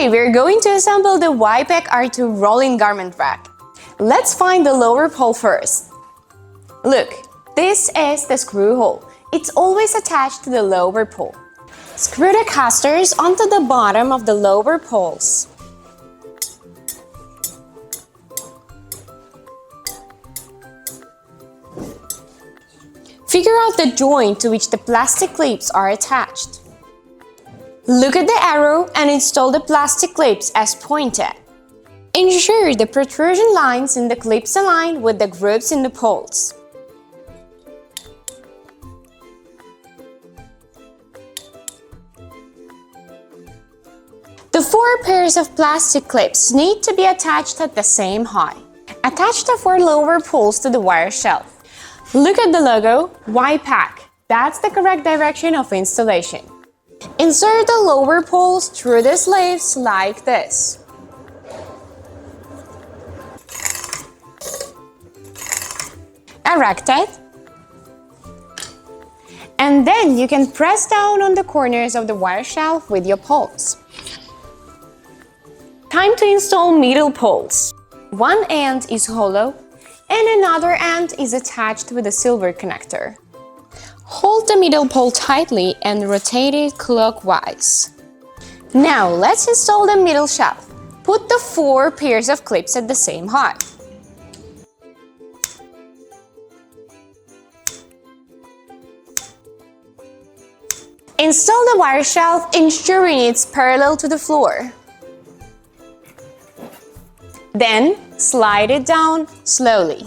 Today we're going to assemble the VIPEK R2 rolling garment rack. Let's find the lower pole first. Look, this is the screw hole. It's always attached to the lower pole. Screw the casters onto the bottom of the lower poles. Figure out the joint to which the plastic clips are attached. Look at the arrow and install the plastic clips as pointed. Ensure the protrusion lines in the clips align with the grooves in the poles. The 4 pairs of plastic clips need to be attached at the same height. Attach the 4 lower poles to the wire shelf. Look at the logo, VIPEK. That's the correct direction of installation. Insert the lower poles through the sleeves like this. Erect it. And then you can press down on the corners of the wire shelf with your poles. Time to install middle poles. One end is hollow and another end is attached with a silver connector. Hold the middle pole tightly and rotate it clockwise. Now let's install the middle shelf. Put the 4 pairs of clips at the same height. Install the wire shelf, ensuring it's parallel to the floor. Then slide it down slowly.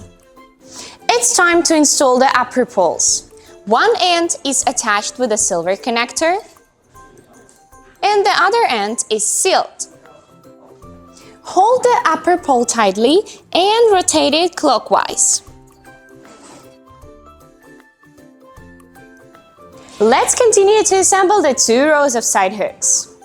It's time to install the upper poles. One end is attached with a silver connector and the other end is sealed. Hold the upper pole tightly and rotate it clockwise. Let's continue to assemble the 2 rows of side hooks.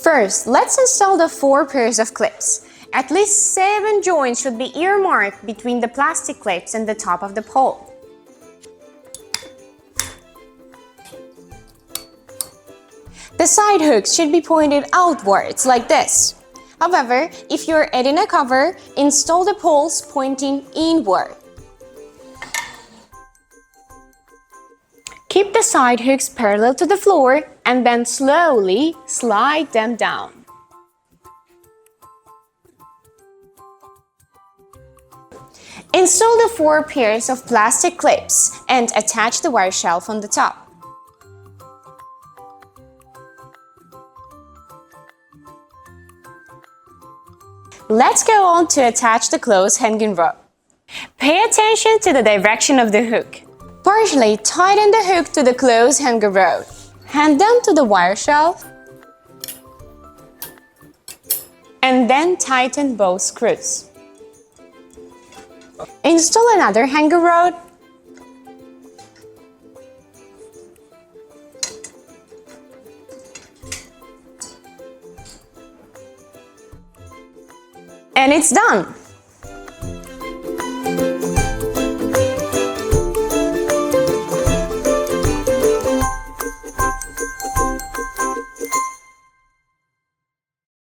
First, let's install the 4 pairs of clips. At least 7 joints should be earmarked between the plastic clips and the top of the pole. The side hooks should be pointed outwards like this. However, if you're adding a cover, install the poles pointing inward. Keep the side hooks parallel to the floor and then slowly slide them down. Install the 4 pairs of plastic clips and attach the wire shelf on the top. Let's go on to attach the clothes hanging rope. Pay attention to the direction of the hook. Partially tighten the hook to the clothes hanger rope. Hand them to the wire shelf and then tighten both screws. Install another hanger rod and it's done!